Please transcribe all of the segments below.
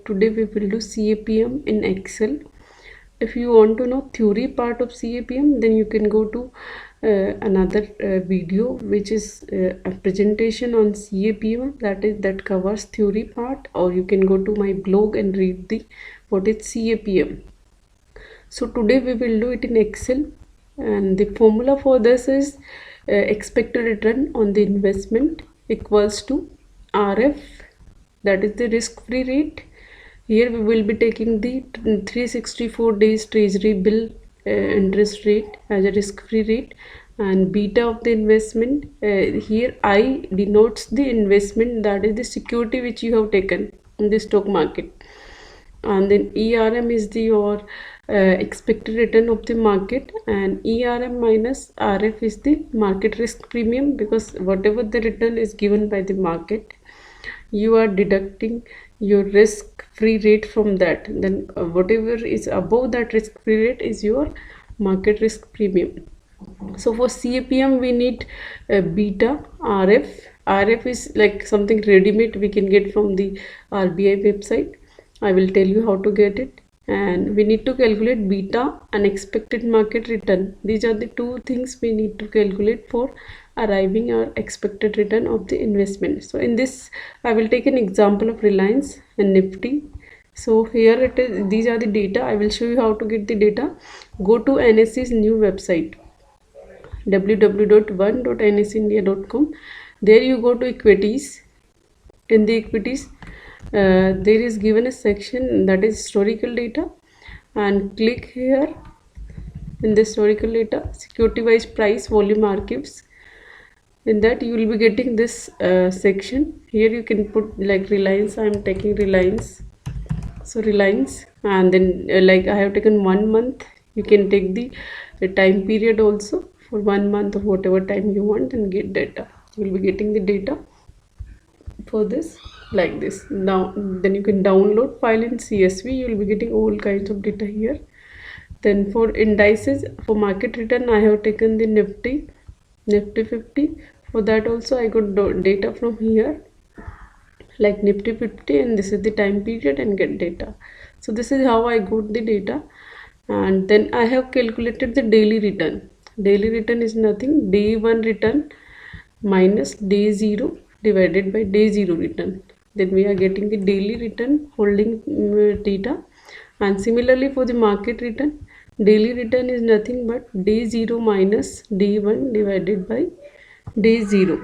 today we will do CAPM in Excel. If you want to know theory part of CAPM, then you can go to another video which is a presentation on CAPM that covers theory part, or you can go to my blog and read the what is CAPM. So today we will do it in Excel, and the formula for this is expected return on the investment equals to RF, that is the risk-free rate. Here we will be taking the 364 days treasury bill interest rate as a risk-free rate, and beta of the investment. Here I denotes the investment, that is the security which you have taken in the stock market, and then ERM is the your expected return of the market, and ERM minus RF is the market risk premium, because whatever the return is given by the market, you are deducting your risk free rate from that. Then whatever is above that risk free rate is your market risk premium. So for CAPM we need beta RF. RF is like something ready-made we can get from the RBI website. I will tell you how to get it. And we need to calculate beta and expected market return. These are the two things we need to calculate for arriving our expected return of the investment. So in this I will take an example of Reliance and Nifty. So here it is, these are the data. I will show you how to get the data. Go to NSE's new website, www.one.nsindia.com. There you go to equities. In the equities there is given a section that is historical data, and click here in the historical data, security wise price volume archives. In that you will be getting this section. Here you can put like Reliance. I am taking Reliance, so Reliance, and then like I have taken 1 month. You can take the time period also for 1 month or whatever time you want, and get data. You will be getting the data for this like this. Now then you can download file in CSV. You will be getting all kinds of data here. Then for indices, for market return I have taken the Nifty 50. For that also I got data from here, like Nifty 50, and this is the time period, and get data. So this is how I got the data. And then I have calculated the daily return. Daily return is nothing, day 1 return minus day 0 divided by day 0 return. Then we are getting the daily return holding data. And similarly for the market return, daily return is nothing but day 0 minus day 1 divided by day 0.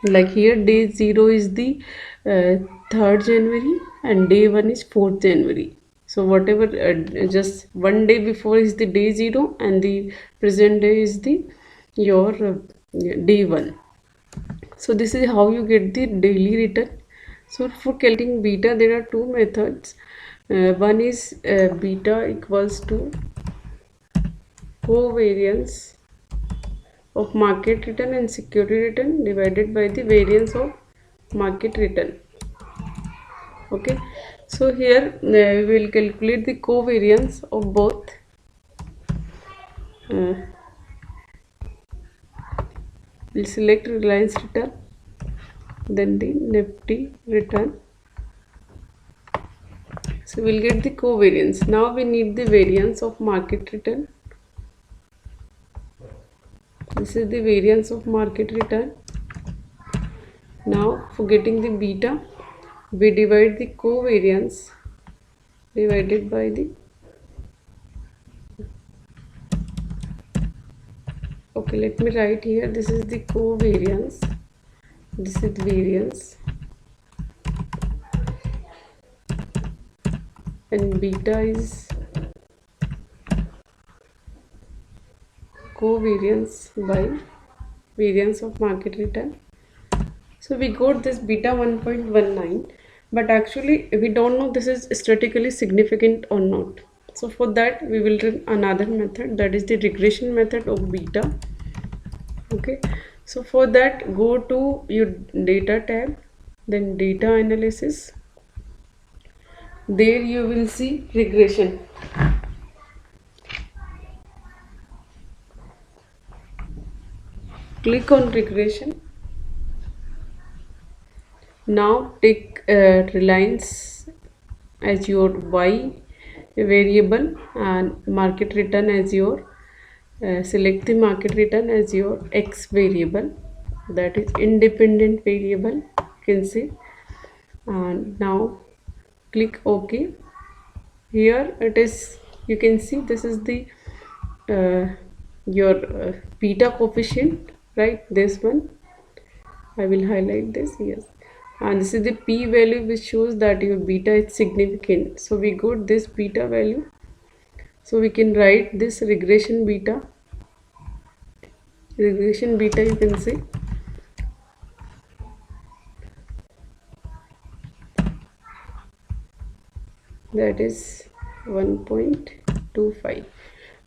Like here day 0 is the 3rd January and day 1 is 4th January. So whatever just 1 day before is the day 0, and the present day is the your day 1. So this is how you get the daily return. So for calculating beta there are two methods. One is beta equals to covariance of market return and security return divided by the variance of market return. Okay, so here we will calculate the covariance of both. We'll select Reliance return, then the Nifty return. So we'll get the covariance. Now we need the variance of market return. This is the variance of market return. Now for getting the beta, we divide the covariance divided by the, okay, let me write here, this is the covariance, this is variance, and beta is covariance by variance of market return. So we got this beta 1.19, but actually we don't know this is statistically significant or not. So for that we will run another method, that is the regression method of beta. Okay, so for that go to your data tab, then data analysis. There you will see regression. Click on regression. Now take Reliance as your y variable and market return as your select the market return as your x variable, that is independent variable, you can see. And now click OK. Here it is, you can see this is the your beta coefficient, right? This one I will highlight this, yes. And this is the p value which shows that your beta is significant. So we got this beta value, so we can write this regression beta. Regression beta, you can see, that is 1.25.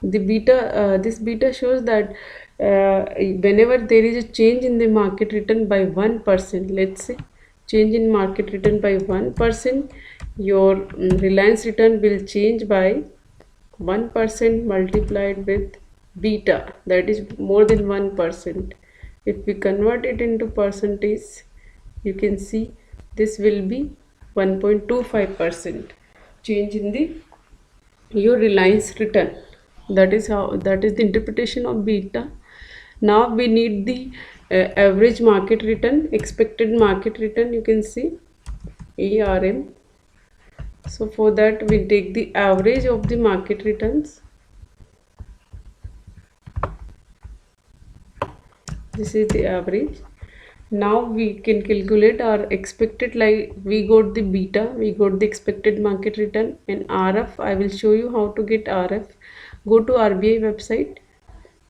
The beta, this beta shows that whenever there is a change in the market return by 1%, let's say change in market return by 1%, your Reliance return will change by 1% multiplied with beta, that is more than 1%. If we convert it into percentage, you can see this will be 1.25% change in the your Reliance return. That is how, that is the interpretation of beta. Now we need the average market return, expected market return, you can see ARM. So for that we take the average of the market returns. This is the average. Now we can calculate our expected, like we got the beta, we got the expected market return, and RF. I will show you how to get RF. Go to RBI website,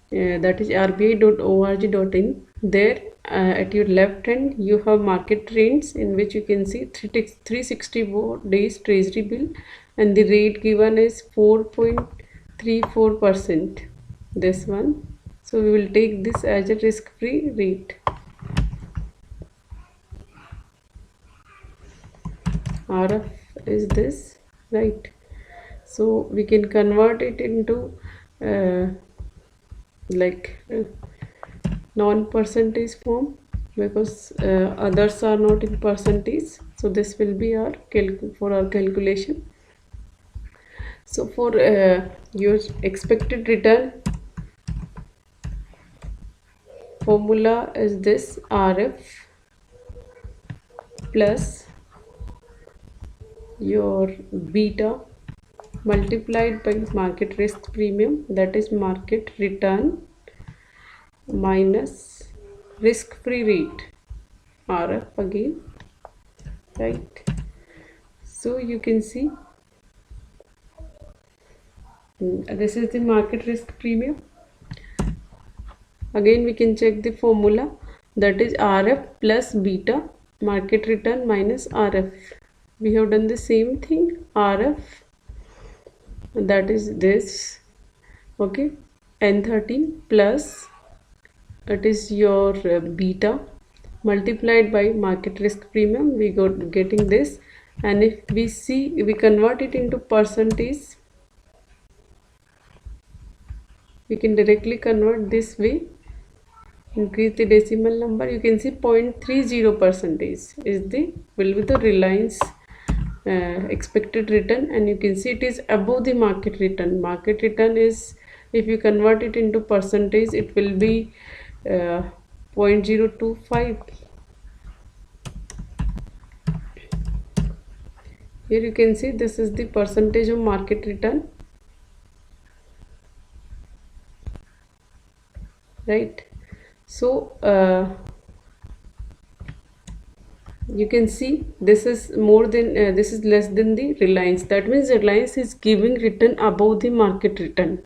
that is rbi.org.in. There at your left hand you have market trends, in which you can see 364 days treasury bill, and the rate given is 4.34%, this one. So we will take this as a risk-free rate. RF is this, right? So we can convert it into non-percentage form, because others are not in percentage. So this will be our for our calculation. So for your expected return, formula is this: RF plus your beta multiplied by market risk premium, that is market return, minus risk free rate, RF again, right? So you can see this is the market risk premium. Again we can check the formula, that is RF plus beta market return minus RF. We have done the same thing. RF, that is this, okay, N13 plus, that is your beta multiplied by market risk premium, we got getting this. And if we see, we convert it into percentage, we can directly convert this way, increase the decimal number, you can see 0.30% is the will be the Reliance expected return, and you can see it is above the market return. Market return is, if you convert it into percentage, it will be 0.025. Here you can see this is the percentage of market return, right? So you can see this is more than this is less than the Reliance. That means Reliance is giving return above the market return.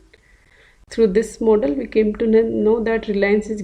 Through this model we came to know that Reliance is